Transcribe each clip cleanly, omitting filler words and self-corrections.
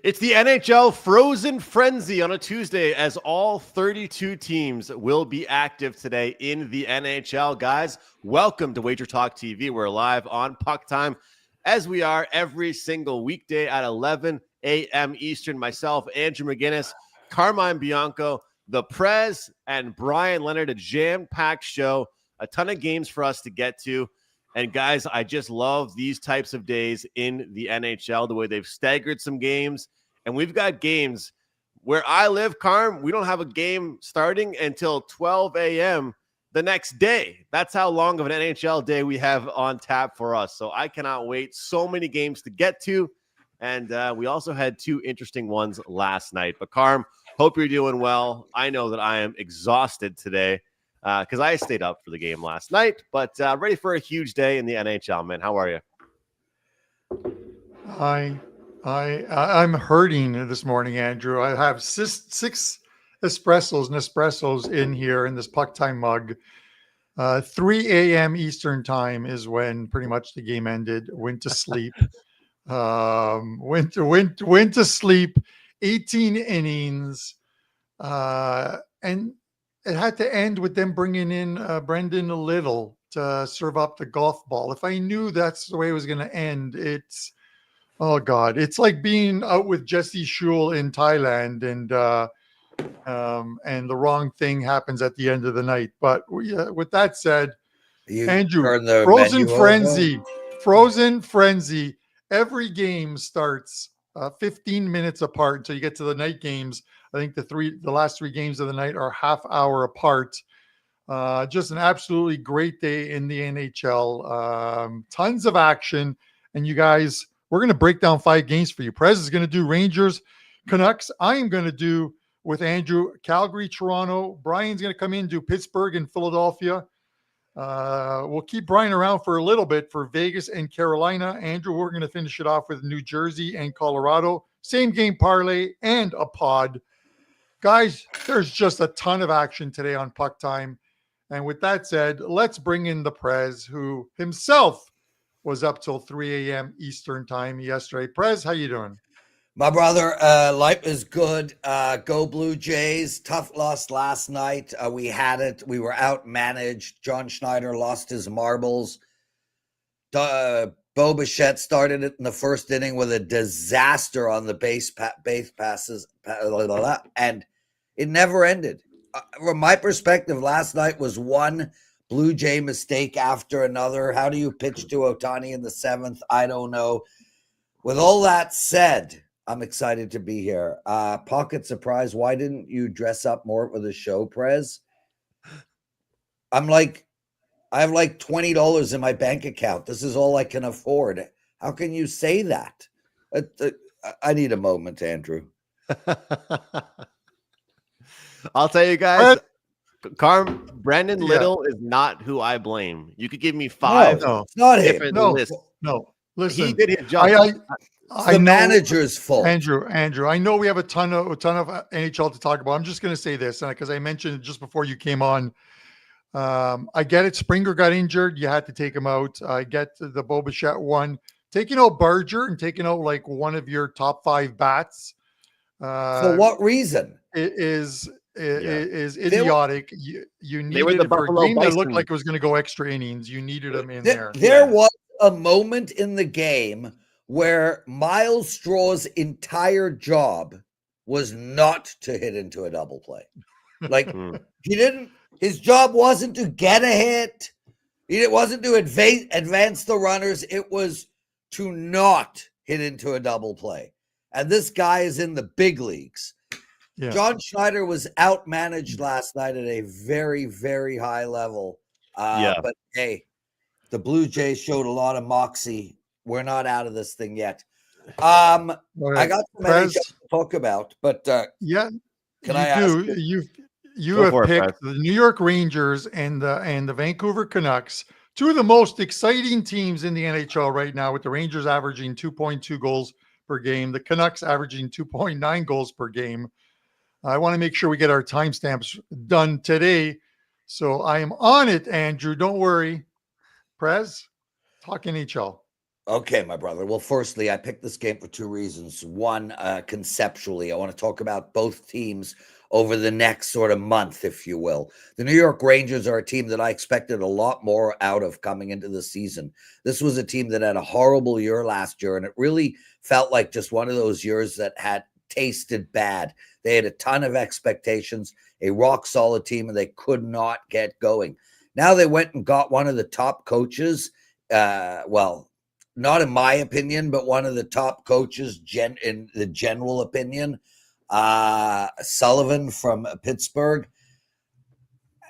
It's the NHL Frozen Frenzy on a Tuesday as all 32 teams will be active today in the NHL. Guys, welcome to WagerTalk TV. We're live on PuckTime as we are every single weekday at 11 a.m. Eastern. Myself, Andrew McInnis, Carmine Bianco, the Prez, and Bryan Leonard, a jam-packed show. A ton of games for us to get to. And guys, I just love these types of days in the NHL, the way they've staggered some games. And we've got games where I live, Carm, we don't have a game starting until 12 a.m. the next day. That's how long of an NHL day we have on tap for us. So I cannot wait. So many games to get to. And we also had two interesting ones last night. But Carm, hope you're doing well. I know that I am exhausted today, because I stayed up for the game last night, but ready for a huge day in the NHL, man. How are you? I'm hurting this morning, Andrew. I have six Nespressos in here in this PuckTime mug. 3 a.m. Eastern time is when pretty much the game ended. Went to sleep. Went to sleep. 18 innings, and it had to end with them bringing in Brendan Little to serve up the golf ball. If I knew that's the way it was going to end, oh God, it's like being out with Jesse Shule in Thailand and the wrong thing happens at the end of the night. But with that said, Andrew, Frozen Frenzy. Every game starts 15 minutes apart until you get to the night games. I think the last three games of the night are half hour apart. Just an absolutely great day in the NHL. Tons of action. And you guys, we're going to break down 5 games for you. Prez is going to do Rangers, Canucks. I am going to do, with Andrew, Calgary, Toronto. Brian's going to come in and do Pittsburgh and Philadelphia. We'll keep Bryan around for a little bit for Vegas and Carolina. Andrew, we're going to finish it off with New Jersey and Colorado. Same game parlay and a pod. Guys, there's just a ton of action today on PuckTime. And with that said, let's bring in the Prez, who himself was up till 3 a.m. Eastern time yesterday. Prez, how you doing? My brother, life is good. Go Blue Jays. Tough loss last night. We had it. We were outmanaged. John Schneider lost his marbles. Bo Bichette started it in the first inning with a disaster on the base passes, and it never ended. From my perspective, last night was one Blue Jay mistake after another. How do you pitch to Ohtani in the 7th? I don't know. With all that said, I'm excited to be here. Pocket surprise. Why didn't you dress up more for the show, Prez? I have like $20 in my bank account. This is all I can afford. How can you say that? I need a moment, Andrew. I'll tell you guys, Carm, Brandon Little is not who I blame. You could give me 5 it's not different lists. No, listen. He did his job. The manager's fault. Andrew, I know we have a ton of NHL to talk about. I'm just going to say this, because I mentioned it just before you came on. I get it. Springer got injured. You had to take him out. I get the Bo Bichette one. Taking out Berger and taking out like one of your top 5 bats. For what reason? It is idiotic. You needed the for a Buffalo game that Bison. looked like it was going to go extra innings. You needed them in there. There was a moment in the game where Miles Straw's entire job was not to hit into a double play. Like his job wasn't to get a hit. It wasn't to advance the runners. It was to not hit into a double play. And this guy is in the big leagues. Yeah. John Schneider was outmanaged last night at a very, very high level. But hey, the Blue Jays showed a lot of moxie. We're not out of this thing yet. I got some NHL to talk about, but can I ask? You have picked the New York Rangers and the Vancouver Canucks, two of the most exciting teams in the NHL right now, with the Rangers averaging 2.2 goals per game, the Canucks averaging 2.9 goals per game. I want to make sure we get our timestamps done today. So I am on it, Andrew. Don't worry. Prez, talk NHL. Okay, my brother. Well, firstly, I picked this game for two reasons. One, conceptually, I want to talk about both teams over the next sort of month, if you will. The New York Rangers are a team that I expected a lot more out of coming into the season. This was a team that had a horrible year last year, and it really felt like just one of those years that had tasted bad. They had a ton of expectations, a rock solid team, and they could not get going. Now they went and got one of the top coaches. Not in my opinion, but one of the top coaches in the general opinion, Sullivan from Pittsburgh,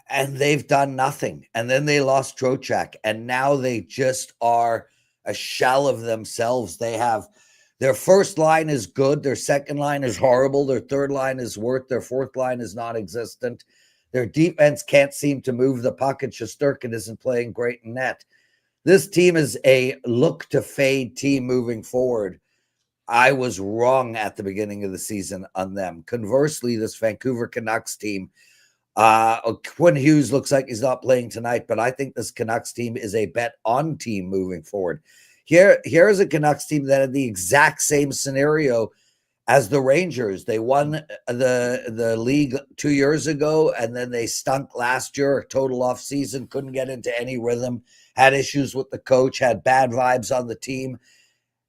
and they've done nothing. And then they lost Trocheck, and now they just are a shell of themselves. They have their first line is good, their second line is horrible, their third line is worse, their fourth line is non-existent. Their defense can't seem to move the puck, and Shesterkin isn't playing great in net. This team is a look to fade team moving forward. I was wrong at the beginning of the season on them. Conversely, this Vancouver Canucks team, Quinn Hughes looks like he's not playing tonight, but I think this Canucks team is a bet on team moving forward. Here's a Canucks team that had the exact same scenario as the Rangers. They won the league 2 years ago, and then they stunk last year, total off season, couldn't get into any rhythm, had issues with the coach, had bad vibes on the team.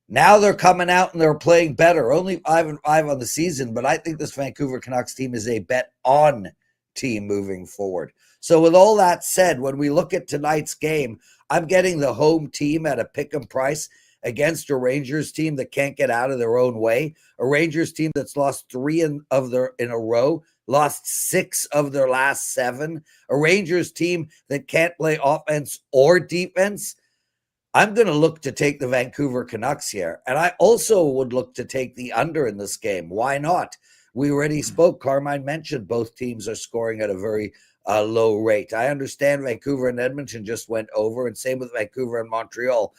Now they're coming out and they're playing better. Only 5-5 on the season, but I think this Vancouver Canucks team is a bet on team moving forward. So with all that said, when we look at tonight's game, I'm getting the home team at a pick'em price against a Rangers team that can't get out of their own way, a Rangers team that's lost 3 in a row, lost 6 of their last 7, a Rangers team that can't play offense or defense. I'm going to look to take the Vancouver Canucks here, and I also would look to take the under in this game. Why not? We already spoke. Carmine mentioned both teams are scoring at a very low rate. I understand Vancouver and Edmonton just went over, and same with Vancouver and Montreal.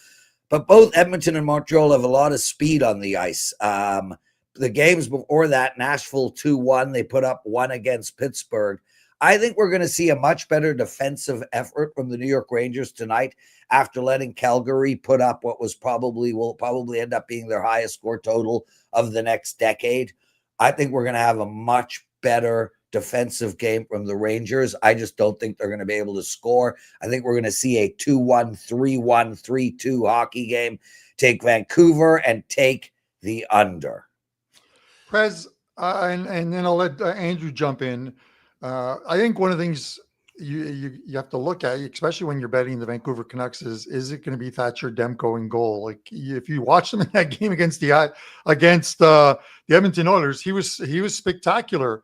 But both Edmonton and Montreal have a lot of speed on the ice. The games before that, Nashville 2-1, they put up 1 against Pittsburgh. I think we're going to see a much better defensive effort from the New York Rangers tonight after letting Calgary put up what will probably end up being their highest score total of the next decade. I think we're going to have a much better defensive game from the Rangers. I just don't think they're going to be able to score. I think we're going to see a 2-1, 3-1, 3-2 hockey game. Take Vancouver and take the under. Prez, and then I'll let Andrew jump in. I think one of the things you have to look at, especially when you're betting the Vancouver Canucks, is it going to be Thatcher Demko in goal? Like if you watch them in that game against the Edmonton Oilers, he was spectacular.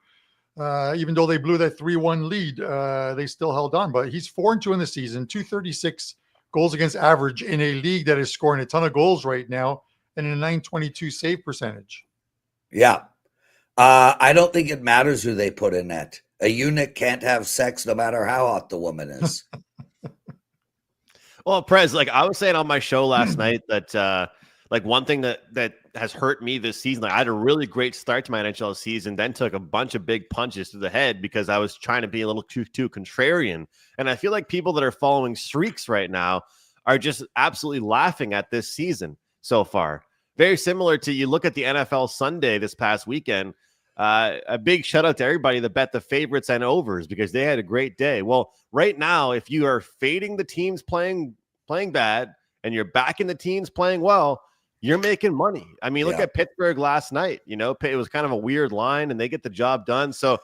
Even though they blew that 3-1 lead, they still held on. But he's 4-2 in the season, 236 goals against average in a league that is scoring a ton of goals right now, and a 922 save percentage. Yeah. I don't think it matters who they put in net. A eunuch can't have sex no matter how hot the woman is. Well, Prez, like I was saying on my show last night that like one thing that has hurt me this season, like I had a really great start to my NHL season, then took a bunch of big punches to the head because I was trying to be a little too contrarian. And I feel like people that are following streaks right now are just absolutely laughing at this season so far. Very similar to, you look at the NFL Sunday this past weekend, a big shout out to everybody that bet the favorites and overs because they had a great day. Well, right now, if you are fading the teams playing bad and you're backing the teams playing well, you're making money. I mean, look at Pittsburgh last night. You know, it was kind of a weird line and they get the job done. So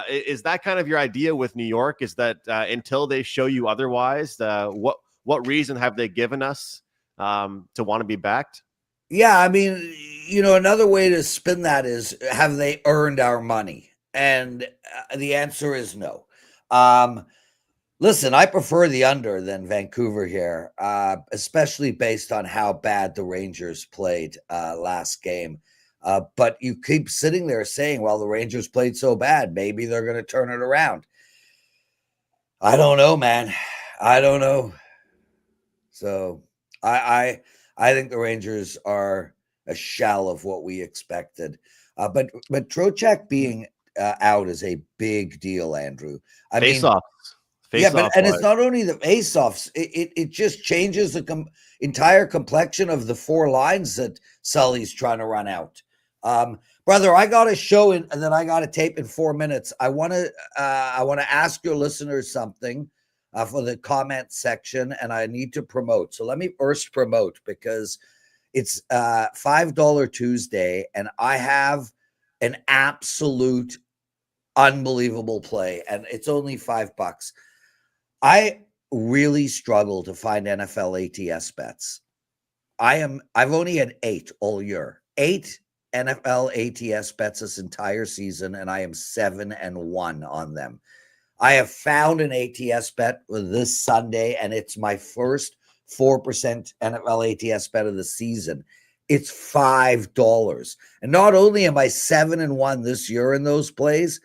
is that kind of your idea with New York, is that until they show you otherwise, what reason have they given us to want to be backed? Yeah, I mean, you know, another way to spin that is, have they earned our money? And the answer is no. Listen, I prefer the under than Vancouver here, especially based on how bad the Rangers played last game. But you keep sitting there saying, well, the Rangers played so bad, maybe they're going to turn it around. I don't know, man. I don't know. So I think the Rangers are a shell of what we expected. But Trocheck being out is a big deal, Andrew. I mean, Yeah, but Face-off it's not only the face-offs. It just changes the entire complexion of the four lines that Sully's trying to run out. Brother, I got a show and then I got a tape in 4 minutes. I want to ask your listeners something for the comment section, and I need to promote. So let me first promote, because it's $5 Tuesday, and I have an absolute unbelievable play, and it's only $5. I really struggle to find NFL ATS bets. I've only had 8 all year. 8 NFL ATS bets this entire season, and I am 7-1 on them. I have found an ATS bet for this Sunday, and it's my first 4% NFL ATS bet of the season. It's $5. And not only am I 7-1 this year in those plays,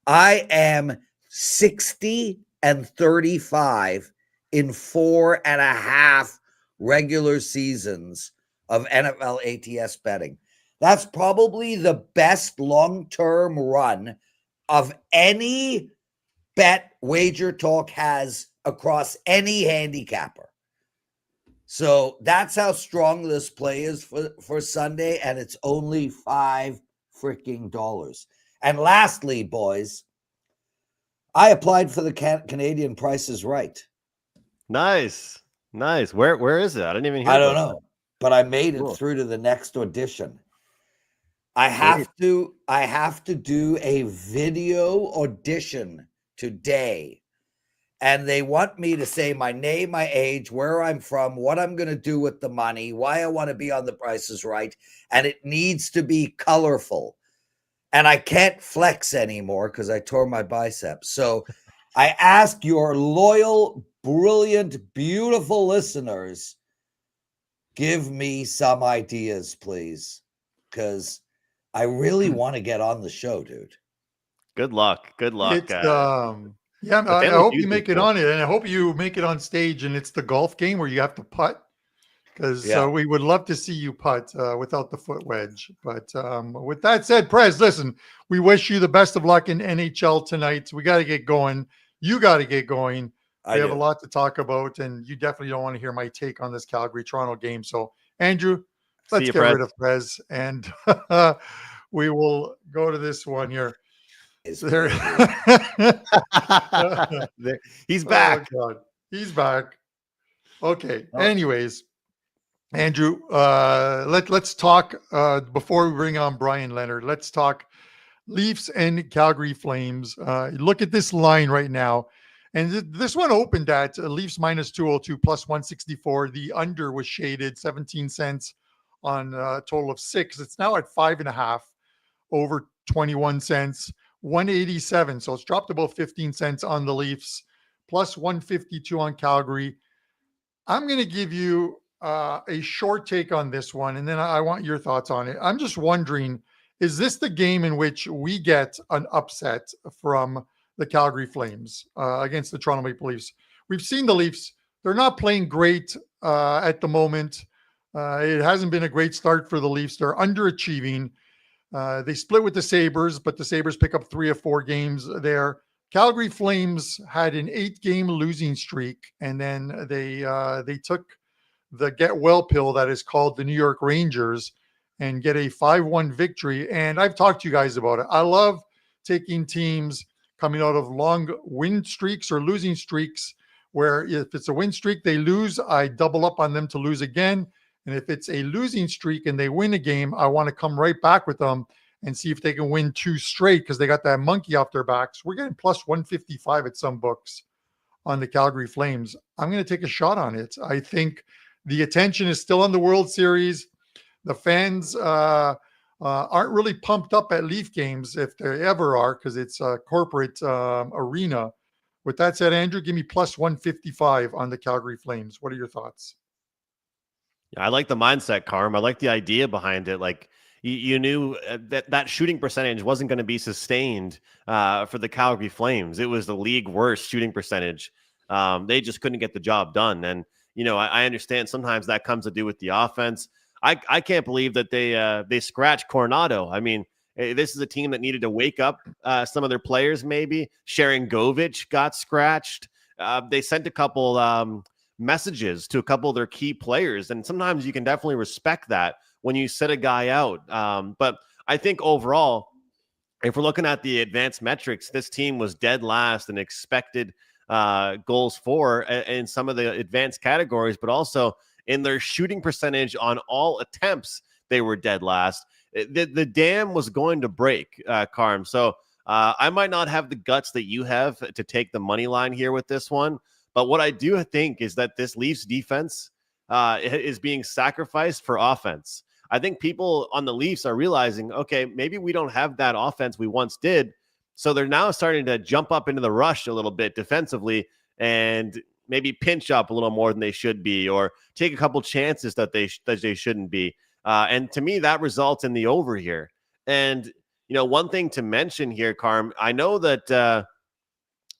I am 60-35 in 4.5 regular seasons of NFL ATS betting. That's probably the best long-term run of any bet WagerTalk has across any handicapper. So that's how strong this play is for Sunday, and it's only $5 freaking dollars. And lastly, boys, I applied for the Canadian Price is Right. Nice. Where is it? I didn't even hear. I don't know, but I made it through to the next audition. I have to do a video audition today, and they want me to say my name, my age, where I'm from, what I'm going to do with the money, why I want to be on the Price is Right, and it needs to be colorful. And I can't flex anymore because I tore my biceps. So I ask your loyal, brilliant, beautiful listeners, give me some ideas, please, because I really want to get on the show, dude. Good luck. It's, I hope you make it on it, and I hope you make it on stage, and it's the golf game where you have to putt, because we would love to see you putt without the foot wedge. But with that said, Prez, listen, we wish you the best of luck in NHL tonight. We got to get going. You got to get going. We have a lot to talk about, and you definitely don't want to hear my take on this Calgary-Toronto game. So, Andrew, let's get rid of Prez, and we will go to this one here. He's back. Oh, God. He's back. Okay. Anyways, Andrew, let's talk before we bring on Brian Leonard. Let's talk Leafs and Calgary Flames. Look at this line right now, and this one opened at Leafs minus 202 plus 164. The under was shaded 17 cents on a total of 6. It's now at 5.5, over 21 cents. 187, so it's dropped about 15 cents on the Leafs, plus 152 on Calgary. I'm going to give you a short take on this one, and then I want your thoughts on it. I'm just wondering, is this the game in which we get an upset from the Calgary Flames against the Toronto Maple Leafs? We've seen the Leafs. They're not playing great at the moment. It hasn't been a great start for the Leafs. They're underachieving. They split with the Sabres, but the Sabres pick up 3 or 4 games there. Calgary Flames had an 8-game losing streak, and then they took the get well pill that is called the New York Rangers and get a 5-1 victory. And I've talked to you guys about it. I love taking teams coming out of long win streaks or losing streaks, where if it's a win streak, they lose, I double up on them to lose again. And if it's a losing streak and they win a game, I want to come right back with them and see if they can win 2 straight, because they got that monkey off their backs. We're getting plus 155 at some books on the Calgary Flames. I'm going to take a shot on it. I think the attention is still on the World Series. The fans aren't really pumped up at Leaf games, if they ever are, because it's a corporate arena. With that said, Andrew, give me plus 155 on the Calgary Flames. What are your thoughts? Yeah, I like the mindset, Carm. I like the idea behind it. Like you knew that shooting percentage wasn't going to be sustained for the Calgary Flames. It was the league worst shooting percentage. They just couldn't get the job done. And, I understand sometimes that comes to do with the offense. I can't believe that they scratched Coronado. I mean, This is a team that needed to wake up some of their players. Maybe Sharon Govich got scratched. They sent a couple messages to a couple of their key players, and sometimes you can definitely respect that when you sit a guy out. But I think overall, if we're looking at the advanced metrics, this team was dead last in expected goals for in some of the advanced categories, but also in their shooting percentage on all attempts, they were dead last. The dam was going to break, Carm. So I might not have the guts that you have to take the money line here with this one. But what I do think is that this Leafs defense is being sacrificed for offense. I think people on the Leafs are realizing, okay, maybe we don't have that offense we once did. So they're now starting to jump up into the rush a little bit defensively and maybe pinch up a little more than they should be, or take a couple chances that they shouldn't be. And to me, that results in the over here. And, you know, one thing to mention here, Carm, I know that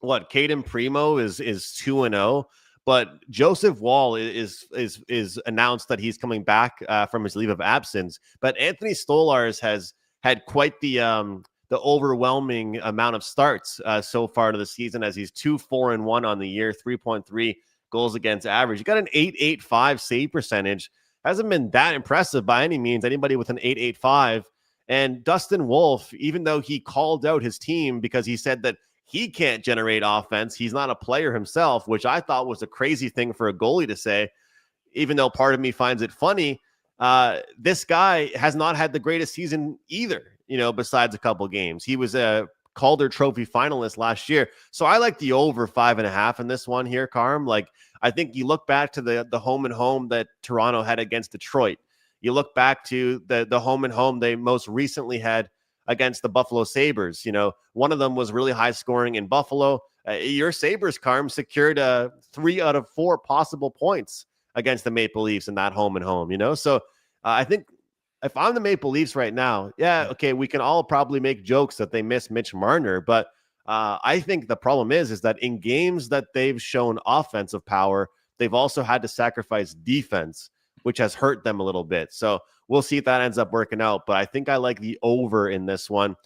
Caden Primo is 2-0, but Joseph Wall is announced that he's coming back from his leave of absence. But Anthony Stolarz has had quite the overwhelming amount of starts so far to the season, as he's 2-4-1 on the year, 3.3 goals against average. You got an 8.85 save percentage. Hasn't been that impressive by any means. Anybody with an 8.85. And Dustin Wolf, even though he called out his team because he said that he can't generate offense, he's not a player himself, which I thought was a crazy thing for a goalie to say, even though part of me finds it funny. This guy has not had the greatest season either, you know, besides a couple games. He was a Calder Trophy finalist last year. So I like the over 5.5 in this one here, Carm. Like, I think you look back to the home and home that Toronto had against Detroit. You look back to the home and home they most recently had against the Buffalo Sabres. You know, one of them was really high scoring in Buffalo. Your Sabres, Carm, secured 3 out of 4 possible points against the Maple Leafs in that home and home, you know? So I think if I'm the Maple Leafs right now, yeah, okay, we can all probably make jokes that they miss Mitch Marner, but I think the problem is that in games that they've shown offensive power, they've also had to sacrifice defense, which has hurt them a little bit. So we'll see if that ends up working out. But I think I like the over in this one.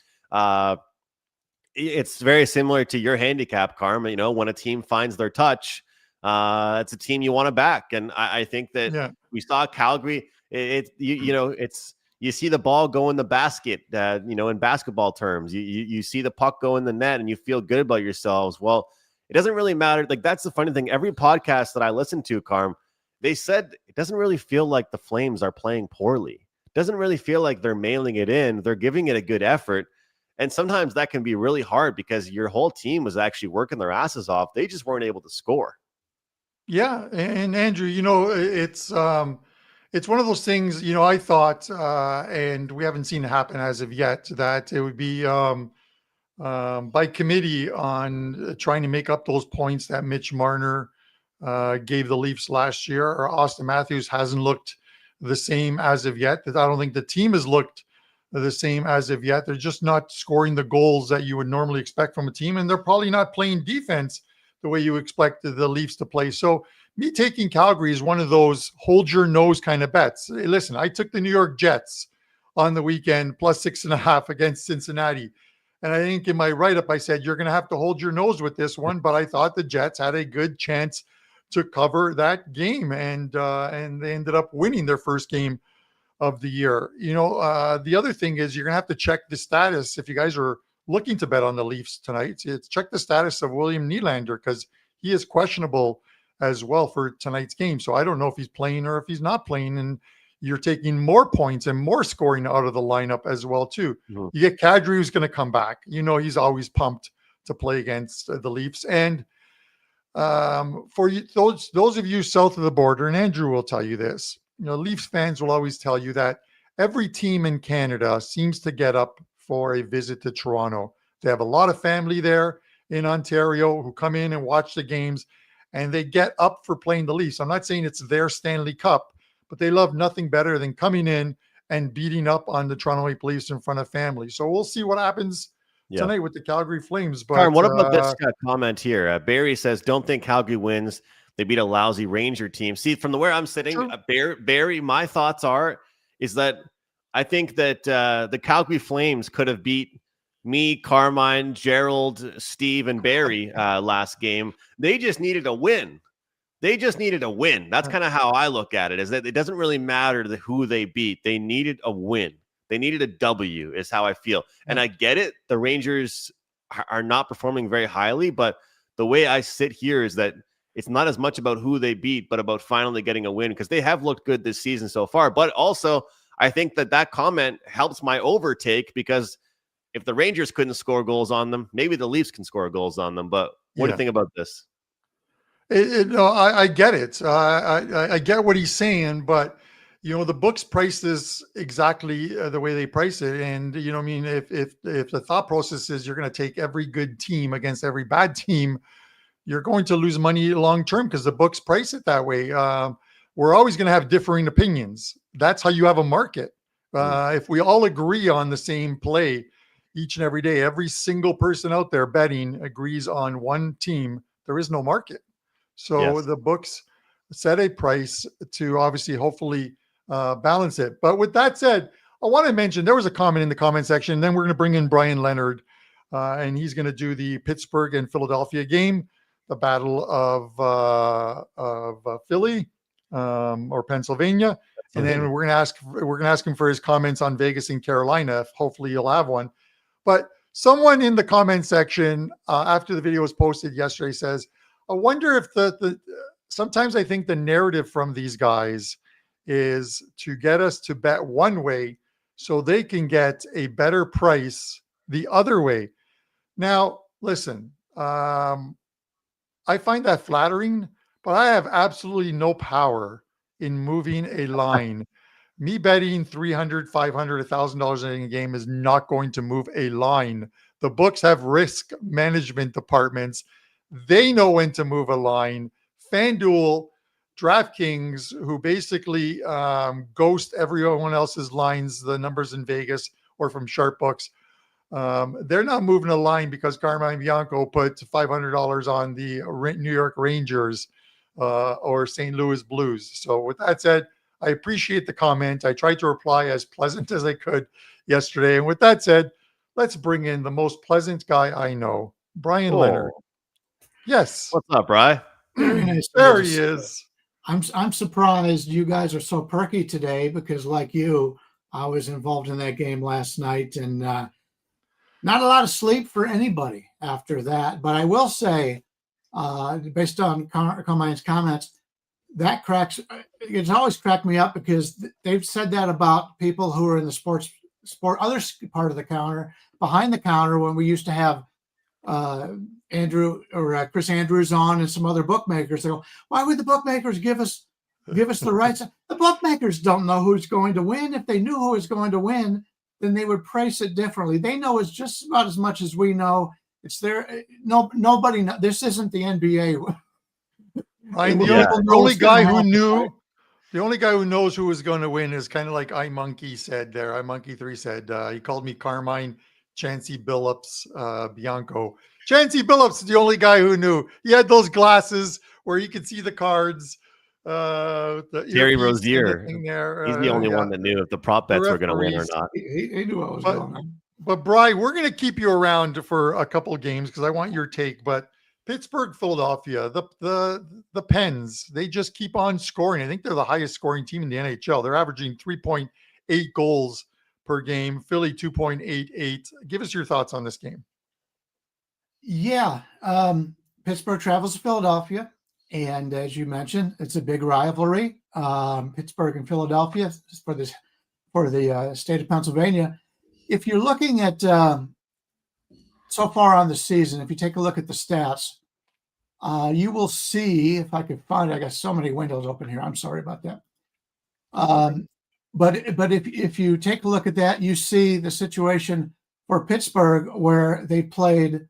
It's very similar to your handicap, Carm. You know, when a team finds their touch, it's a team you want to back. And I think that we saw Calgary. You see the ball go in the basket, you know, in basketball terms. You see the puck go in the net and you feel good about yourselves. Well, it doesn't really matter. Like, that's the funny thing. Every podcast that I listen to, Carm, they said it doesn't really feel like the Flames are playing poorly. It doesn't really feel like they're mailing it in. They're giving it a good effort. And sometimes that can be really hard because your whole team was actually working their asses off. They just weren't able to score. Yeah. And Andrew, you know, it's one of those things, you know, I thought, and we haven't seen it happen as of yet, that it would be by committee on trying to make up those points that Mitch Marner gave the Leafs last year, or Austin Matthews hasn't looked the same as of yet. I don't think the team has looked the same as of yet. They're just not scoring the goals that you would normally expect from a team, and they're probably not playing defense the way you expect the Leafs to play. So me taking Calgary is one of those hold your nose kind of bets. Hey, listen, I took the New York Jets on the weekend plus 6.5 against Cincinnati. And I think in my write-up, I said, you're going to have to hold your nose with this one. But I thought the Jets had a good chance to cover that game. And they ended up winning their first game of the year. You know, the other thing is you're going to have to check the status. If you guys are looking to bet on the Leafs tonight, it's check the status of William Nylander, because he is questionable as well for tonight's game. So I don't know if he's playing or if he's not playing. And you're taking more points and more scoring out of the lineup as well, too. Mm-hmm. You get Kadri, who's going to come back. You know, he's always pumped to play against the Leafs. And for you, those of you south of the border, and Andrew will tell you this, you know, Leafs fans will always tell you that every team in Canada seems to get up for a visit to Toronto. They have a lot of family there in Ontario who come in and watch the games, and they get up for playing the Leafs. I'm not saying it's their Stanley Cup, but they love nothing better than coming in and beating up on the Toronto Maple Leafs in front of family. So we'll see what happens tonight with the Calgary Flames. But Carm, what about this comment here? Barry says, don't think Calgary wins. They beat a lousy Ranger team. See, from where I'm sitting, Barry, my thoughts is that I think that the Calgary Flames could have beat me, Carmine, Gerald, Steve, and Barry last game. They just needed a win. That's kind of how I look at it, is that it doesn't really matter who they beat. They needed a win. They needed a W is how I feel. And I get it. The Rangers are not performing very highly, but the way I sit here is that it's not as much about who they beat, but about finally getting a win, because they have looked good this season so far. But also, I think that comment helps my overtake, because if the Rangers couldn't score goals on them, maybe the Leafs can score goals on them. But what do you think about this? No, I get it. I get what he's saying, but the books price this exactly the way they price it. And I mean, if the thought process is you're going to take every good team against every bad team, you're going to lose money long term, because the books price it that way. We're always going to have differing opinions. That's how you have a market. If we all agree on the same play each and every day, every single person out there betting agrees on one team, there is no market. So the books set a price to obviously, hopefully balance it. But with that said, I want to mention there was a comment in the comment section. And then we're going to bring in Brian Leonard, and he's going to do the Pittsburgh and Philadelphia game, the battle of Philly or Pennsylvania. And then we're going to ask him for his comments on Vegas and Carolina. If hopefully you'll have one. But someone in the comment section after the video was posted yesterday says, I wonder if sometimes I think the narrative from these guys is to get us to bet one way so they can get a better price the other way. Now, listen, I find that flattering, but I have absolutely no power in moving a line. Me betting $300, $500, $1,000 in a game is not going to move a line. The books have risk management departments. They know when to move a line. FanDuel, DraftKings, who basically ghost everyone else's lines, the numbers in Vegas or from sharp books, they're not moving a line because Carmine Bianco put $500 on the New York Rangers or St. Louis Blues. So with that said, I appreciate the comment. I tried to reply as pleasant as I could yesterday. And with that said, let's bring in the most pleasant guy I know, Brian Leonard. Yes. What's up, Bryan? Very nice. There he is. I'm surprised you guys are so perky today, because like you, I was involved in that game last night, and not a lot of sleep for anybody after that. But I will say, based on Carmine's comments, it's always cracked me up, because they've said that about people who are in the sport other part of the counter, behind the counter, when we used to have Andrew or Chris Andrews on and some other bookmakers. They go, why would the bookmakers give us the rights? The bookmakers don't know who's going to win. If they knew who was going to win, then they would price it differently. They know it's just about as much as we know. It's there. Nobody knows. This isn't the NBA. The only guy who knows who is going to win is kind of like iMonkey said there. iMonkey3 said, he called me Carmine Chancey Billups Bianco. Chancey Billups is the only guy who knew. He had those glasses where you could see the cards. Terry Rozier. He's the only one that knew if the prop bets were going to win or not. He knew what was going on. But Bryan, we're going to keep you around for a couple of games because I want your take. But Pittsburgh, Philadelphia, the Pens, they just keep on scoring. I think they're the highest scoring team in the NHL. They're averaging 3.8 goals per game. Philly 2.88. Give us your thoughts on this game. Yeah. Pittsburgh travels to Philadelphia. And as you mentioned, it's a big rivalry. Pittsburgh and Philadelphia for the state of Pennsylvania. If you're looking at so far on the season, if you take a look at the stats, you will see, if I could find it, I got so many windows open here. I'm sorry about that. But if you take a look at that, you see the situation for Pittsburgh where they played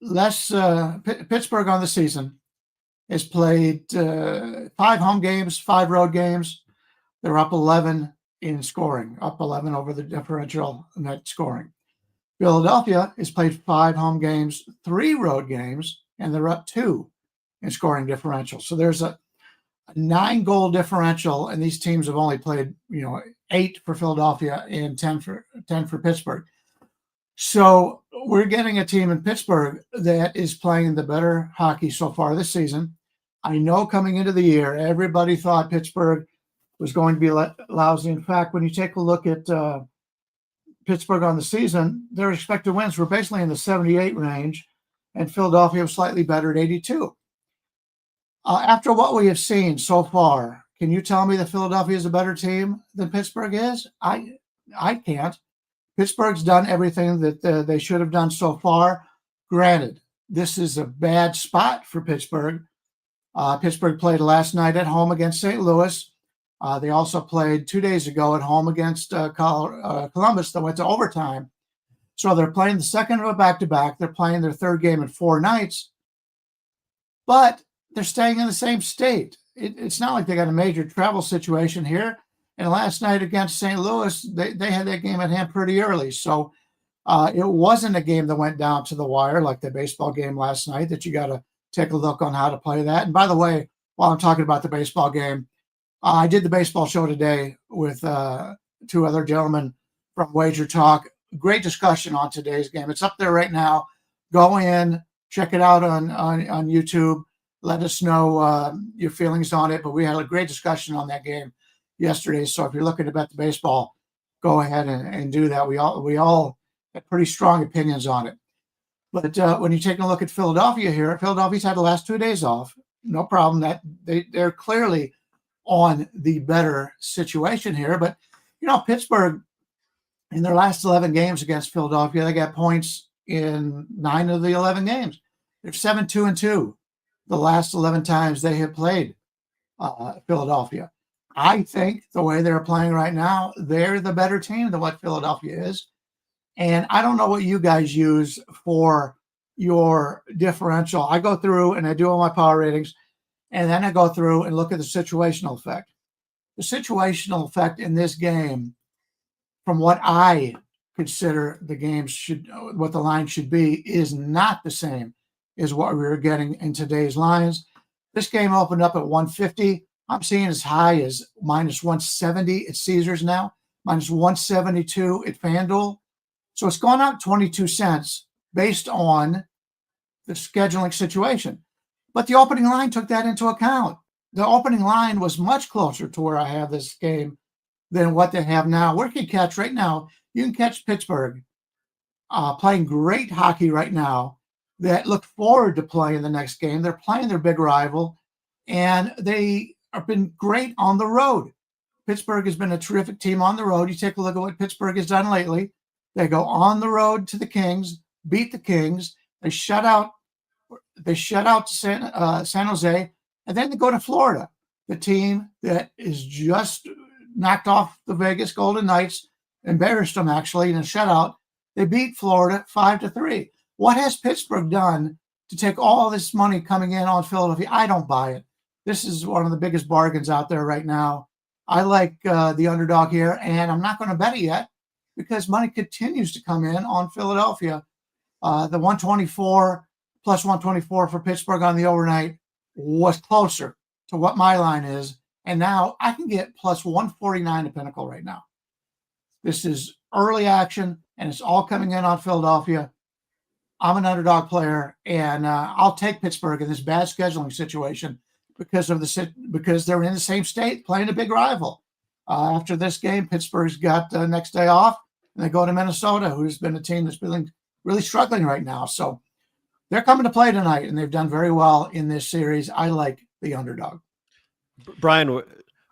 less. Pittsburgh on the season has played 5 home games, 5 road games. They're up 11 in scoring, up 11 over the differential net scoring. Philadelphia has played 5 home games, 3 road games, and they're up 2 in scoring differential. So there's a 9-goal differential, and these teams have only played, 8 for Philadelphia and 10 for Pittsburgh. So we're getting a team in Pittsburgh that is playing the better hockey so far this season. I know coming into the year, everybody thought Pittsburgh was going to be lousy. In fact, when you take a look at Pittsburgh on the season, their expected wins were basically in the 78 range, and Philadelphia was slightly better at 82. After what we have seen so far, can you tell me that Philadelphia is a better team than Pittsburgh is? I can't. Pittsburgh's done everything that they should have done so far. Granted, this is a bad spot for Pittsburgh. Pittsburgh played last night at home against St. Louis. They also played 2 days ago at home against Columbus that went to overtime. So they're playing the second of a back-to-back. They're playing their third game in 4 nights. But they're staying in the same state. It's not like they got a major travel situation here. And last night against St. Louis, they had that game at hand pretty early. So it wasn't a game that went down to the wire like the baseball game last night that you got to take a look on how to play that. And by the way, while I'm talking about the baseball game, I did the baseball show today with 2 other gentlemen from WagerTalk. Great discussion on today's game. It's up there right now. Go in, check it out on YouTube. Let us know your feelings on it. But we had a great discussion on that game yesterday. So if you're looking to bet the baseball, go ahead and do that. We all have pretty strong opinions on it. But when you take a look at Philadelphia here, Philadelphia's had the last 2 days off. No problem. That they're clearly on the better situation here. But, Pittsburgh, in their last 11 games against Philadelphia, they got points in 9 of the 11 games. They're 7-2-2 the last 11 times they have played Philadelphia. I think the way they're playing right now, they're the better team than what Philadelphia is. And I don't know what you guys use for your differential. I go through and I do all my power ratings, and then I go through and look at the situational effect. The situational effect in this game, from what I consider what the line should be, is not the same as what we were getting in today's lines. This game opened up at 150. I'm seeing as high as minus 170 at Caesars now, minus 172 at FanDuel. So it's gone up 22 cents based on the scheduling situation. But the opening line took that into account. The opening line was much closer to where I have this game than what they have now. Where can you catch right now? You can catch Pittsburgh playing great hockey right now that look forward to playing the next game. They're playing their big rival, and they have been great on the road. Pittsburgh has been a terrific team on the road. You take a look at what Pittsburgh has done lately. They go on the road to the Kings, beat the Kings. They shut out San Jose, and then they go to Florida, the team that is just knocked off the Vegas Golden Knights, embarrassed them actually in a shutout. They beat Florida 5-3. What has Pittsburgh done to take all this money coming in on Philadelphia? I don't buy it. This is one of the biggest bargains out there right now. I like the underdog here, and I'm not going to bet it yet because money continues to come in on Philadelphia. The 124 plus 124 for Pittsburgh on the overnight was closer to what my line is. And now I can get plus 149 at Pinnacle right now. This is early action, and it's all coming in on Philadelphia. I'm an underdog player, and I'll take Pittsburgh in this bad scheduling situation because they're in the same state playing a big rival. After this game, Pittsburgh's got the next day off, and they go to Minnesota, who's been a team that's been really struggling right now. So they're coming to play tonight, and they've done very well in this series. I like the underdog. Bryan,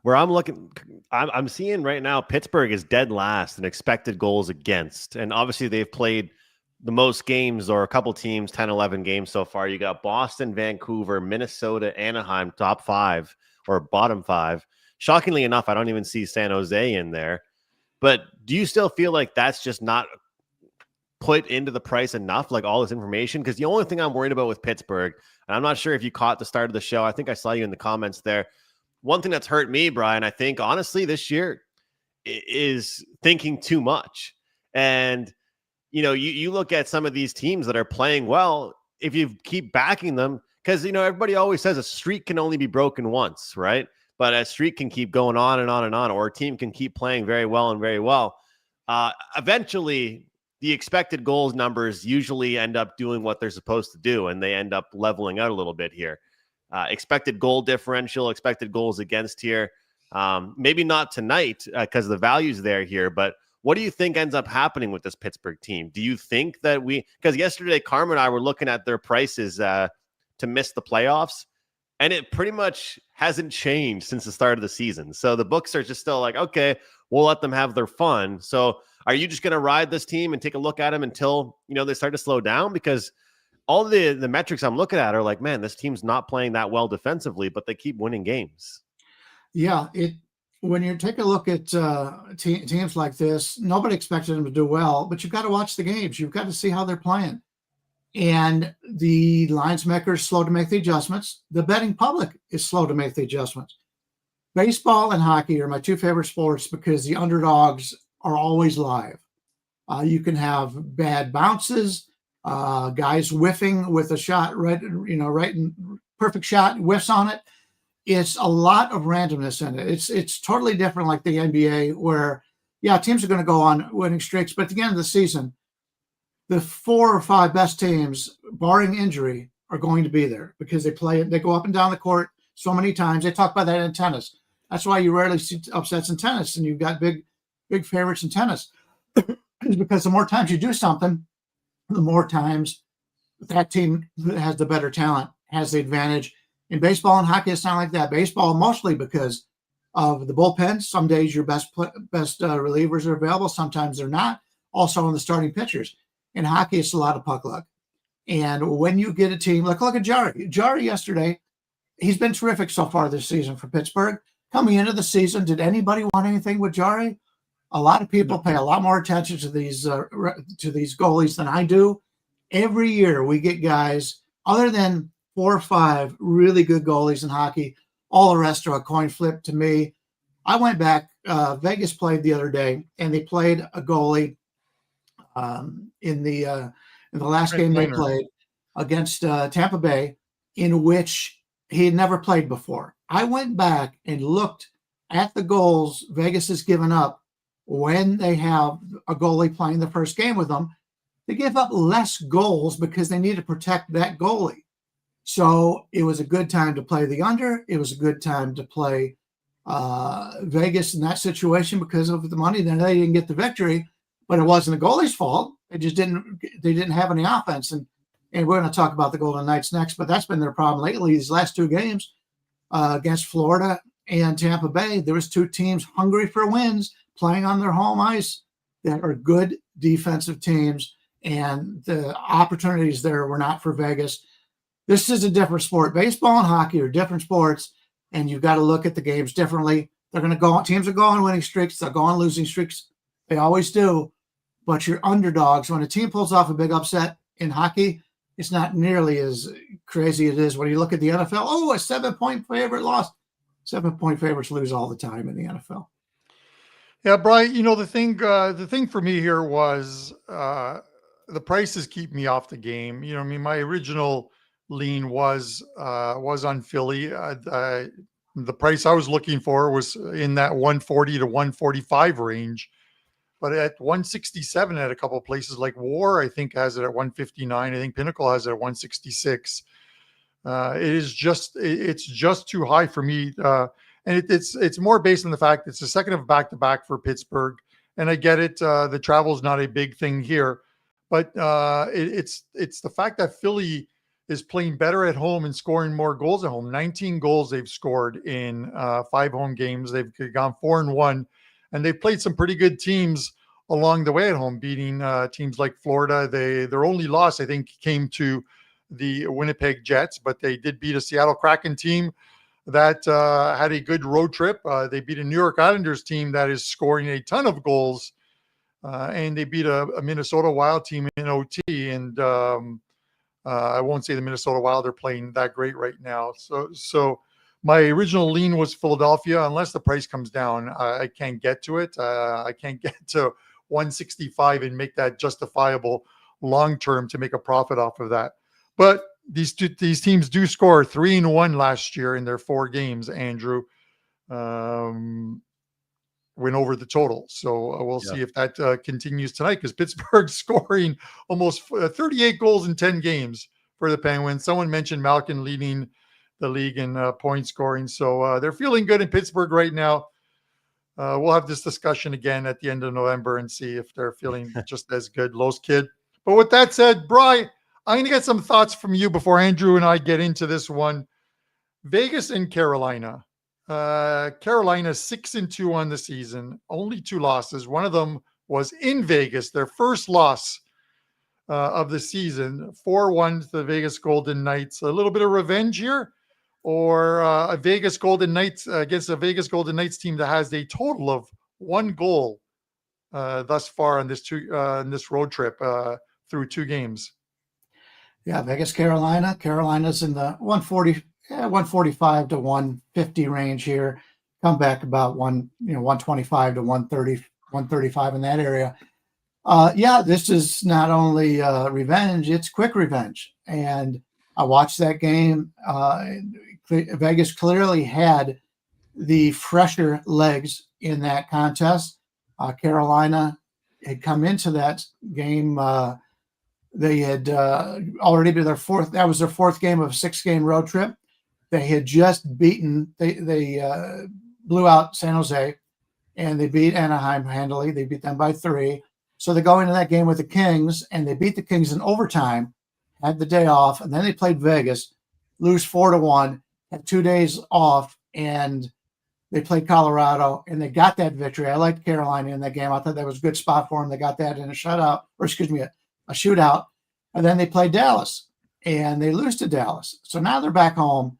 where I'm looking, I'm seeing right now Pittsburgh is dead last in expected goals against. And obviously they've played the most games, or a couple teams, 10, 11 games so far. You got Boston, Vancouver, Minnesota, Anaheim, top 5 or bottom 5. Shockingly enough, I don't even see San Jose in there. But do you still feel like that's just not put into the price enough, like all this information? Because the only thing I'm worried about with Pittsburgh, and I'm not sure if you caught the start of the show, I think I saw you in the comments there. One thing that's hurt me, Bryan, I think, honestly, this year is thinking too much. And, you look at some of these teams that are playing well, if you keep backing them, because, everybody always says a streak can only be broken once, right? But a streak can keep going on and on and on, or a team can keep playing very well and very well. Eventually, the expected goals numbers usually end up doing what they're supposed to do, and they end up leveling out a little bit here. Expected goal differential, expected goals against here. Maybe not tonight because the value's there here, but what do you think ends up happening with this Pittsburgh team? Do you think that because yesterday Carm and I were looking at their prices to miss the playoffs, and it pretty much hasn't changed since the start of the season. So the books are just still like, okay, we'll let them have their fun. So are you just going to ride this team and take a look at them until, they start to slow down? Because all the metrics I'm looking at are like, man, this team's not playing that well defensively, but they keep winning games. Yeah, when you take a look at teams like this, nobody expected them to do well, but you've got to watch the games. You've got to see how they're playing. And the lines maker is slow to make the adjustments. The betting public is slow to make the adjustments. Baseball and hockey are my two favorite sports because the underdogs are always live. You can have bad bounces, guys whiffing with a shot, right in perfect shot, whiffs on it. It's a lot of randomness in it. It's totally different, like the NBA, where teams are going to go on winning streaks, but at the end of the season, the 4 or 5 best teams, barring injury, are going to be there because they go up and down the court so many times. They talk about that in tennis. That's why you rarely see upsets in tennis, and you've got big favorites in tennis. It's because the more times you do something, the more times that team that has the better talent has the advantage. In baseball and hockey, it's not like that. Baseball, mostly because of the bullpen. Some days your best relievers are available. Sometimes they're not. Also on the starting pitchers. In hockey, it's a lot of puck luck. And when you get a team, look at Jari. Jari yesterday, he's been terrific so far this season for Pittsburgh. Coming into the season, did anybody want anything with Jari? A lot of people pay a lot more attention to these goalies than I do. Every year we get guys, other than 4 or 5 really good goalies in hockey, all the rest are a coin flip to me. I went back, Vegas played the other day, and they played a goalie in the last game they played against Tampa Bay, in which he had never played before. I went back and looked at the goals Vegas has given up when they have a goalie playing the first game with them. They give up less goals because they need to protect that goalie. So it was a good time to play the under. It was a good time to play Vegas in that situation because of the money. Then they didn't get the victory, but it wasn't the goalie's fault. They didn't have any offense. And we're going to talk about the Golden Knights next, but that's been their problem lately. These last 2 games against Florida and Tampa Bay, there was 2 teams hungry for wins playing on their home ice that are good defensive teams, and the opportunities there were not for Vegas. This is a different sport. Baseball and hockey are different sports, and you've got to look at the games differently. They're going to go on, teams are going on winning streaks, they'll go on losing streaks. They always do. But you're underdogs. When a team pulls off a big upset in hockey, it's not nearly as crazy as it is when you look at the NFL. Oh, a 7-point favorite lost. 7-point favorites lose all the time in the NFL. Yeah, Brian, the thing for me here was the prices keep me off the game. My original lean was on Philly. The price I was looking for was in that 140 to 145 range. But at 167 at a couple of places like War, I think has it at 159. I think Pinnacle has it at 166. It's just too high for me. And it's more based on the fact it's the second of back-to-back for Pittsburgh. And I get it. The travel is not a big thing here, but it's the fact that Philly is playing better at home and scoring more goals at home. 19 goals they've scored in 5 home games. They've gone 4-1. And they've played some pretty good teams along the way at home, beating teams like Florida. Their only loss, I think, came to the Winnipeg Jets, but they did beat a Seattle Kraken team that had a good road trip. They beat a New York Islanders team that is scoring a ton of goals, and they beat a Minnesota Wild team in OT. And I won't say the Minnesota Wild are playing that great right now. So my original lean was Philadelphia. Unless the price comes down, I can't get to it. I can't get to 165 and make that justifiable long-term to make a profit off of that. But these teams do score 3-1 last year in their 4 games, Andrew. Went over the total. So we'll see if that continues tonight, because Pittsburgh's scoring almost 38 goals in 10 games for the Penguins. Someone mentioned Malkin leading the league in point scoring. So they're feeling good in Pittsburgh right now. We'll have this discussion again at the end of November and see if they're feeling just as good. Los Kid. But with that said, Bryan, I'm going to get some thoughts from you before Andrew and I get into this one. Vegas and Carolina. Carolina 6-2 on the season, only 2 losses. One of them was in Vegas, their first loss of the season, 4-1 to the Vegas Golden Knights. A little bit of revenge here, or a Vegas Golden Knights against a Vegas Golden Knights team that has a total of 1 goal thus far on this road trip through 2 games. Yeah, Vegas, Carolina. Carolina's in the 145 to 150 range here. Come back about 125 to 130, 135 in that area. This is not only revenge, it's quick revenge. And I watched that game. Vegas clearly had the fresher legs in that contest. Carolina had come into that game. They had already been their 4th. That was their 4th game of a 6-game road trip. They had just beaten. They blew out San Jose, and they beat Anaheim handily. They beat them by 3. So they go into that game with the Kings, and they beat the Kings in overtime. Had the day off, and then they played Vegas, lose 4-1. Had 2 days off, and they played Colorado, and they got that victory. I liked Carolina in that game. I thought that was a good spot for them. They got that in a shootout, a shootout, and then they played Dallas, and they lose to Dallas. So now they're back home,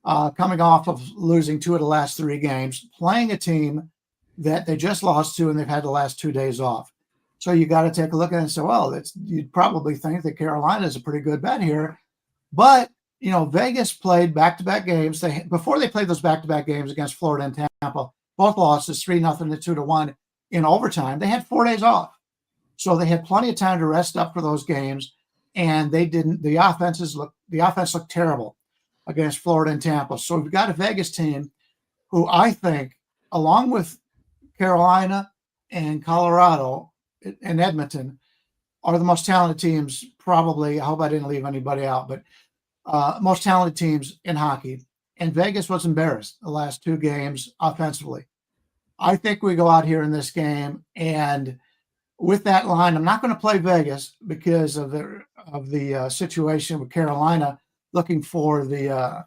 coming off of losing 2 of the last 3 games, playing a team that they just lost to, and they've had the last 2 days off. So you got to take a look at it and say, well, you'd probably think that Carolina is a pretty good bet here. But, Vegas played back-to-back games. Before they played those back-to-back games against Florida and Tampa, both losses 3-0 and 2-1 in overtime. They had 4 days off. So they had plenty of time to rest up for those games, and they didn't. The offense looked terrible against Florida and Tampa. So we've got a Vegas team who I think, along with Carolina and Colorado and Edmonton, are the most talented teams probably. I hope I didn't leave anybody out, but most talented teams in hockey. And Vegas was embarrassed the last 2 games offensively. I think we go out here in this game, and with that line, I'm not going to play Vegas because of the situation with Carolina looking for the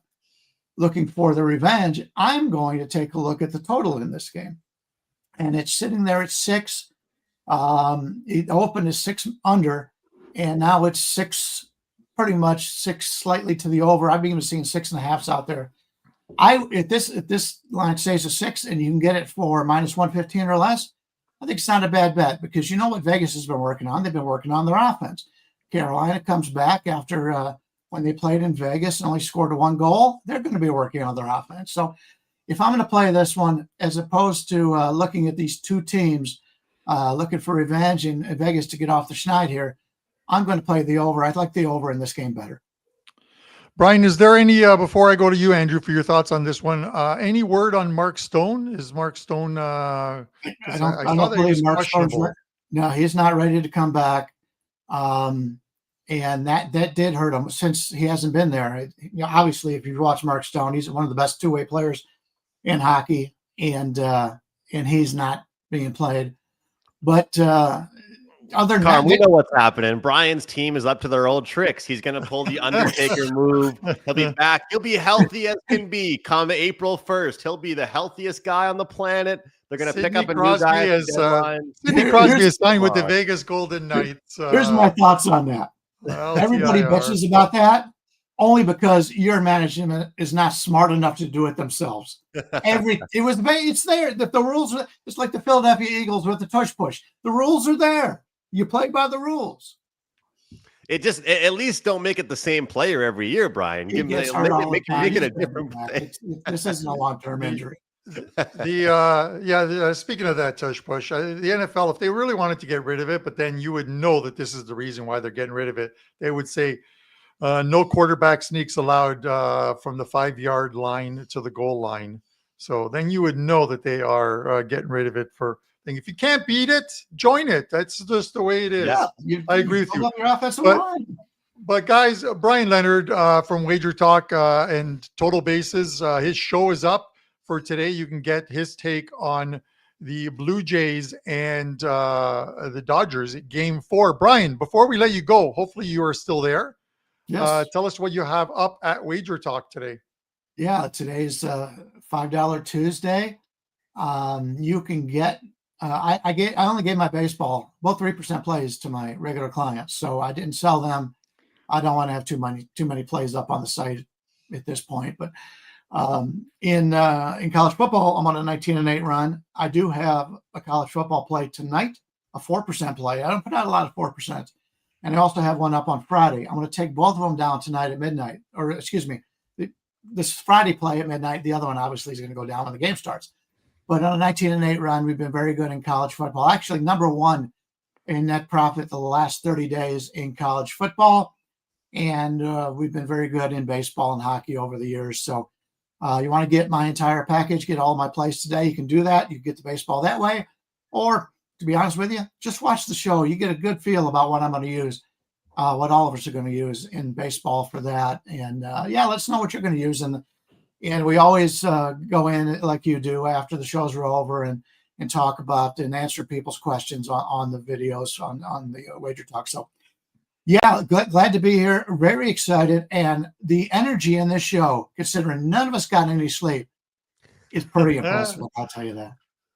revenge. I'm going to take a look at the total in this game, and it's sitting there at 6. It opened as 6 under, and now it's 6, pretty much 6 slightly to the over. I've even seen 6.5s out there. If this line stays at 6 and you can get it for -115 or less, I think it's not a bad bet, because you know what Vegas has been working on? They've been working on their offense. Carolina comes back after when they played in Vegas and only scored 1 goal. They're going to be working on their offense. So if I'm going to play this one, as opposed to looking at these 2 teams looking for revenge in Vegas to get off the schneid here, I'm going to play the over. I'd like the over in this game better. Bryan, is there any, before I go to you, Andrew, for your thoughts on this one, any word on Mark Stone? Is Mark Stone, I don't believe Mark Stone's right. No, he's not ready to come back. And that did hurt him since he hasn't been there. Obviously, if you watch Mark Stone, he's one of the best 2-way players in hockey, and he's not being played. But other than Carm, we know what's happening. Bryan's team is up to their old tricks. He's going to pull the Undertaker move. He'll be back. He'll be healthy as can be come April 1st. He'll be the healthiest guy on the planet. They're going to pick up a new guy. Sidney Crosby is signed with the Vegas Golden Knights. Here's my thoughts on that. Everybody bitches about that only because your management is not smart enough to do it themselves. It's there that the rules are. It's like the Philadelphia Eagles with the tush push. The rules are there. You play by the rules. At least don't make it the same player every year, Bryan. Make it a different thing. This isn't a long-term injury. Speaking of that tush push, the NFL, if they really wanted to get rid of it, but then you would know that this is the reason why they're getting rid of it, they would say, No quarterback sneaks allowed from the 5-yard line to the goal line. So then you would know that they are getting rid of it for. If you can't beat it, join it. That's just the way it is. Yeah, I agree with you. Your offensive line. But guys, Brian Leonard from WagerTalk and Total Bases, his show is up for today. You can get his take on the Blue Jays and the Dodgers at Game 4. Brian, before we let you go, hopefully you are still there. Yes. Tell us what you have up at WagerTalk today. Yeah, today's $5 Tuesday. You can get. I only gave my baseball both 3% plays to my regular clients, so I didn't sell them. I don't want to have too many plays up on the site at this point. But in college football, I'm on a 19-8 run. I do have a college football play tonight, a 4% play. I don't put out a lot of 4%, and I also have one up on Friday. I'm going to take both of them down tonight at midnight, or excuse me, this Friday play at midnight. The other one obviously is going to go down when the game starts. But on a 19-8 run, we've been very good in college football. Actually, number one in net profit the last 30 days in college football. And we've been very good in baseball and hockey over the years. So you want to get my entire package, get all my plays today, you can do that. You can get the baseball that way. Or, to be honest with you, just watch the show. You get a good feel about what I'm going to use, what all of us are going to use in baseball for that. And, let us know what you're going to use. And we always go in like you do after the shows are over and talk about and answer people's questions on the videos on the WagerTalk. So, yeah, glad to be here. Very excited. And the energy in this show, considering none of us got any sleep, is pretty impressive. I'll tell you that.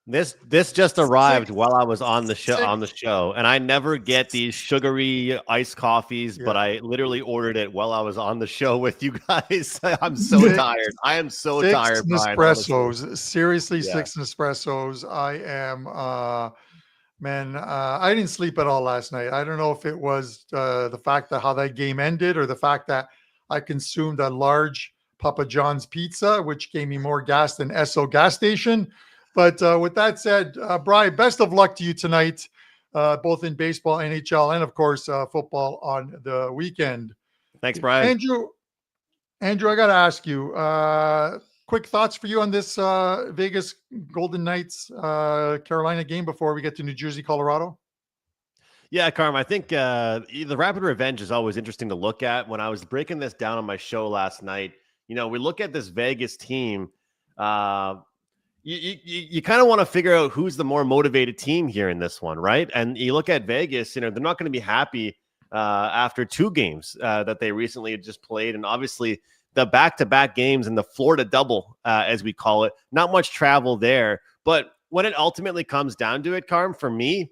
This just arrived while I was on the show, and I never get these sugary iced coffees, but I literally ordered it while I was on the show with you guys. I'm so tired. I am so tired. 6 Nespressos. Seriously, 6 Nespressos. I am I didn't sleep at all last night. I don't know if it was the fact that how that game ended or the fact that I consumed a large Papa John's pizza, which gave me more gas than Esso gas station. But with that said, Bryan, best of luck to you tonight, both in baseball, NHL, and of course, football on the weekend. Thanks, Bryan. Andrew, I got to ask you, quick thoughts for you on this Vegas Golden Knights Carolina game before we get to New Jersey, Colorado? Yeah, Carm, I think the Rapid Revenge is always interesting to look at. When I was breaking this down on my show last night, we look at this Vegas team. You kind of want to figure out who's the more motivated team here in this one, right? And you look at Vegas, they're not going to be happy after 2 games that they recently just played. And obviously the back-to-back games and the Florida double, as we call it, not much travel there. But when it ultimately comes down to it, Carm, for me,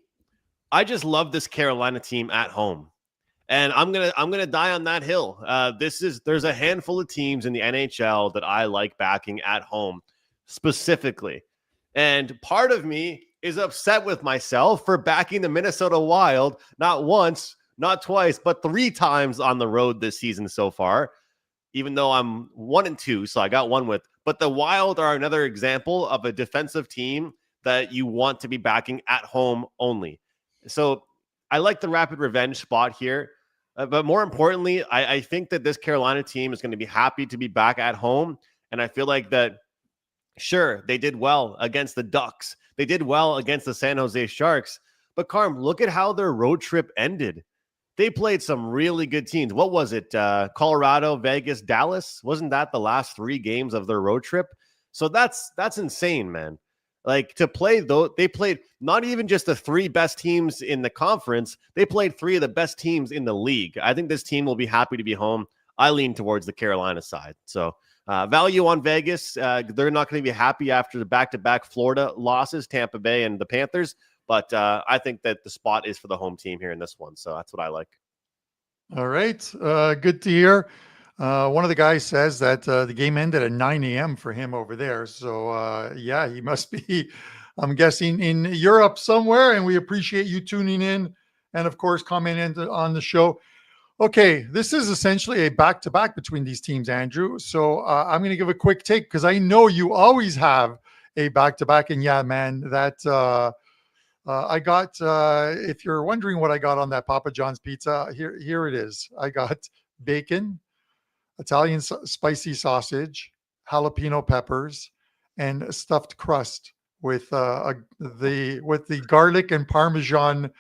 I just love this Carolina team at home. And I'm gonna die on that hill. There's a handful of teams in the NHL that I like backing at home specifically. And part of me is upset with myself for backing the Minnesota Wild not once, not twice, but 3 times on the road this season so far, even though I'm 1-2, so I got one with. But the Wild are another example of a defensive team that you want to be backing at home only. So I like the Rapid Revenge spot here. But more importantly, I think that this Carolina team is going to be happy to be back at home. And I feel like that, sure, they did well against the Ducks. They did well against the San Jose Sharks. But Carm, look at how their road trip ended. They played some really good teams. What was it? Colorado, Vegas, Dallas? Wasn't that the last 3 games of their road trip? So that's insane, man. Like, to play, though, they played not even just the 3 best teams in the conference. They played 3 of the best teams in the league. I think this team will be happy to be home. I lean towards the Carolina side. So value on Vegas. They're not going to be happy after the back-to-back Florida losses, Tampa Bay and the Panthers. But I think that the spot is for the home team here in this one. So that's what I like. All right. Good to hear. One of the guys says that the game ended at 9 a.m. for him over there. So, yeah, he must be, I'm guessing, in Europe somewhere. And we appreciate you tuning in and, of course, commenting on the show. Okay, this is essentially a back-to-back between these teams, Andrew. So I'm going to give a quick take because I know you always have a back-to-back. And, yeah, man, that I got, if you're wondering what I got on that Papa John's pizza, here it is. I got bacon, Italian spicy sausage, jalapeno peppers, and a stuffed crust with the garlic and Parmesan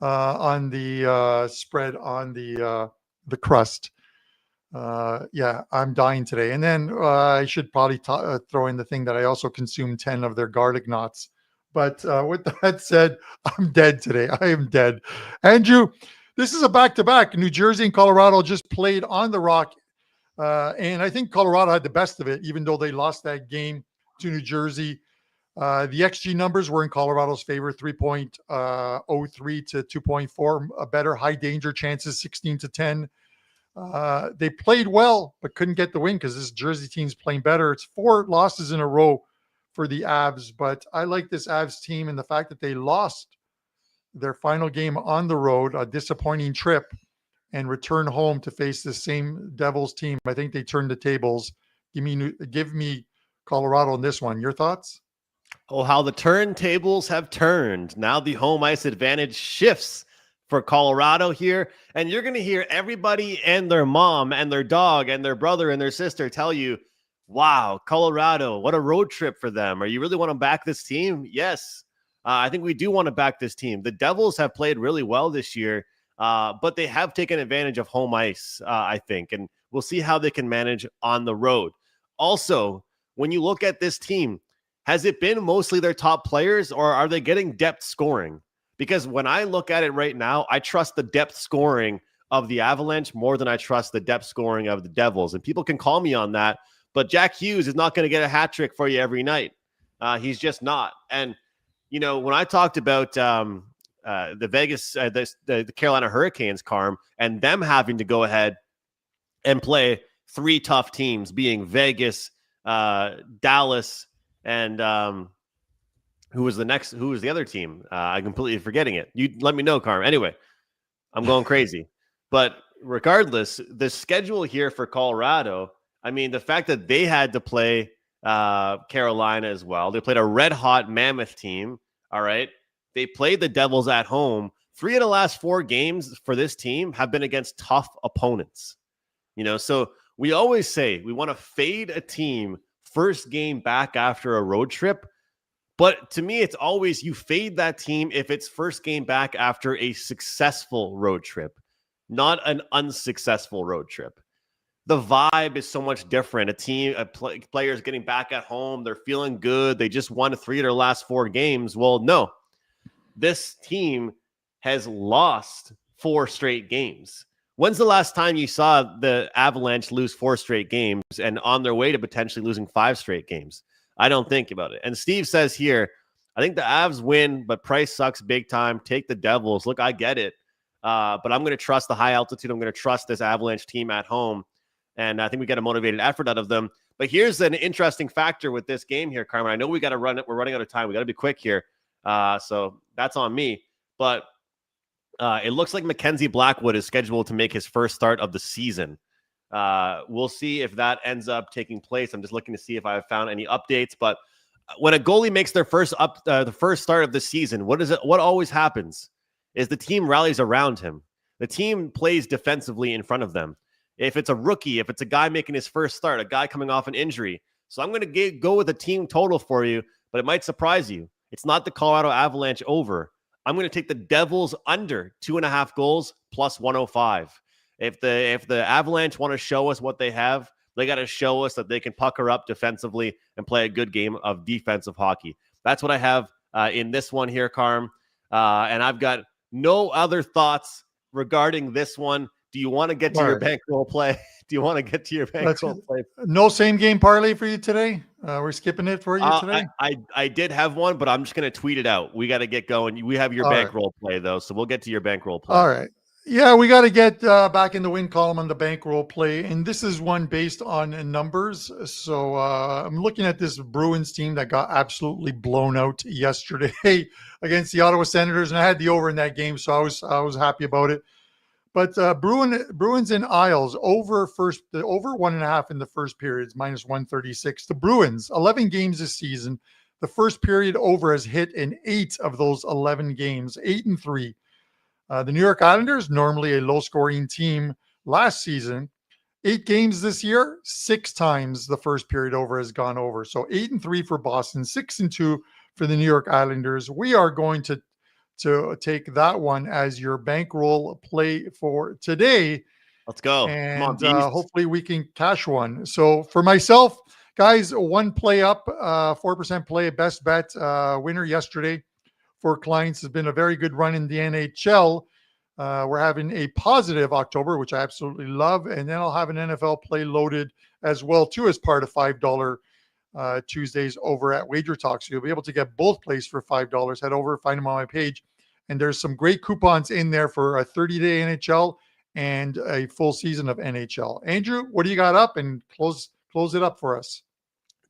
on the spread on the crust. Yeah, I'm dying today. And then I should probably throw in the thing that I also consumed 10 of their garlic knots. But with that said, I'm dead today. I am dead. Andrew, this is a back-to-back. New Jersey and Colorado just played on the Rock. And I think Colorado had the best of it, even though they lost that game to New Jersey. The XG numbers were in Colorado's favor, 3.03 to 2.4. A better high danger chances, 16 to 10. They played well, but couldn't get the win because this Jersey team's playing better. It's 4 losses in a row for the Avs, but I like this Avs team and the fact that they lost their final game on the road, a disappointing trip, and return home to face the same Devils team. I think they turned the tables. Give me Colorado in this one. Your thoughts? Oh, how the turntables have turned. Now the home ice advantage shifts for Colorado here. And you're going to hear everybody and their mom and their dog and their brother and their sister tell you, wow, Colorado, what a road trip for them. Are you really want to back this team? Yes, I think we do want to back this team. The Devils have played really well this year, but they have taken advantage of home ice, I think. And we'll see how they can manage on the road. Also, when you look at this team, has it been mostly their top players or are they getting depth scoring? Because when I look at it right now, I trust the depth scoring of the Avalanche more than I trust the depth scoring of the Devils. And people can call me on that, but Jack Hughes is not going to get a hat trick for you every night. He's just not. And, you know, when I talked about the Vegas, the Carolina Hurricanes, Carm, and them having to go ahead and play 3 tough teams, being Vegas, Dallas, and who was the other team? I'm completely forgetting it. You let me know, Carm. Anyway, I'm going crazy. But regardless, the schedule here for Colorado, I mean, the fact that they had to play Carolina as well. They played a red-hot Mammoth team, all right? They played the Devils at home. 3 of the last 4 games for this team have been against tough opponents. You know, so we always say we want to fade a team first game back after a road trip. But to me, it's always you fade that team if it's first game back after a successful road trip, not an unsuccessful road trip. The vibe is so much different. Players getting back at home, they're feeling good. They just won 3 of their last 4 games. Well, no, this team has lost 4 straight games. When's the last time you saw the Avalanche lose 4 straight games and on their way to potentially losing 5 straight games? I don't think about it. And Steve says here, I think the Avs win, but Price sucks big time. Take the Devils. Look, I get it. But I'm going to trust the high altitude. I'm going to trust this Avalanche team at home. And I think we get a motivated effort out of them. But here's an interesting factor with this game here, Carmine. I know we got to run it. We're running out of time. We got to be quick here. So that's on me. But it looks like Mackenzie Blackwood is scheduled to make his first start of the season. We'll see if that ends up taking place. I'm just looking to see if I have found any updates. But when a goalie makes their first start of the season, what always happens is the team rallies around him. The team plays defensively in front of them. If it's a rookie, if it's a guy making his first start, a guy coming off an injury. So I'm going to go with a team total for you, but it might surprise you. It's not the Colorado Avalanche over. I'm going to take the Devils under 2.5 goals plus 105. If the Avalanche want to show us what they have, they got to show us that they can pucker up defensively and play a good game of defensive hockey. That's what I have in this one here, Carm. And I've got no other thoughts regarding this one. Do you want to get to your bankroll play? Do you want to get to your bankroll play? No same game parlay for you today? We're skipping it for you today? I did have one, but I'm just going to tweet it out. We got to get going. We have your bankroll play, though, so we'll get to your bankroll play. All right. Yeah, we got to get back in the win column on the bankroll play, and this is one based on numbers. So I'm looking at this Bruins team that got absolutely blown out yesterday against the Ottawa Senators, and I had the over in that game, so I was happy about it. But Bruins and Isles over 1.5 in the first period is minus 136. The Bruins 11 games this season. The first period over has hit in 8 of those 11 games, 8-3. The New York Islanders, normally a low-scoring team last season, 8 games this year, 6 times the first period over has gone over. So 8-3 for Boston, 6-2 for the New York Islanders. We are going to take that one as your bankroll play for today. Let's go. And come on, Beast. hopefully we can cash one. So for myself, guys, one play up, 4% play, best bet winner yesterday for clients has been a very good run in the NHL. We're having a positive October, which I absolutely love. And then I'll have an NFL play loaded as well, too, as part of $5 Tuesdays over at WagerTalk. So you'll be able to get both plays for $5. Head over, find them on my page. And there's some great coupons in there for a 30-day NHL and a full season of NHL. Andrew, what do you got up? And close it up for us.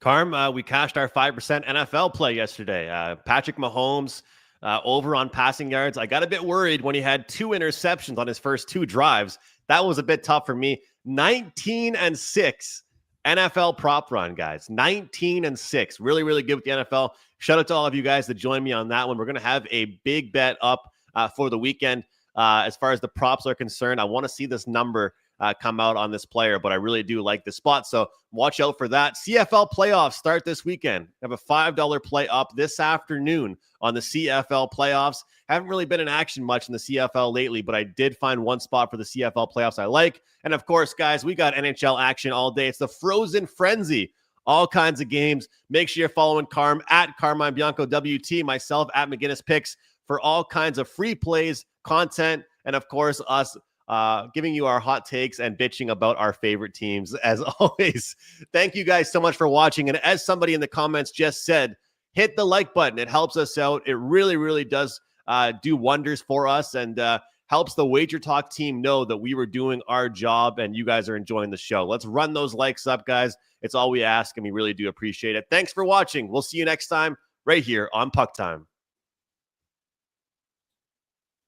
Carm, we cashed our 5% NFL play yesterday. Patrick Mahomes over on passing yards. I got a bit worried when he had 2 interceptions on his first 2 drives. That was a bit tough for me. 19-6 NFL prop run, guys. 19-6. Really, really good with the NFL. Shout out to all of you guys that joined me on that one. We're going to have a big bet up for the weekend. As far as the props are concerned, I want to see this number come out on this player, but I really do like the spot. So watch out for that. CFL playoffs start this weekend. I have a $5 play up this afternoon on the CFL playoffs. Haven't really been in action much in the CFL lately, but I did find one spot for the CFL playoffs I like. And of course, guys, we got NHL action all day. It's the Frozen Frenzy. All kinds of games. Make sure you're following Carm at Carmine Bianco WT, myself at McInnis Picks for all kinds of free plays, content, and of course, us giving you our hot takes and bitching about our favorite teams as always. Thank you guys so much for watching. And as somebody in the comments just said, hit the like button. It helps us out. It really, really does do wonders for us and helps the WagerTalk team know that we were doing our job and you guys are enjoying the show. Let's run those likes up, guys. It's all we ask, and we really do appreciate it. Thanks for watching. We'll see you next time right here on Puck Time.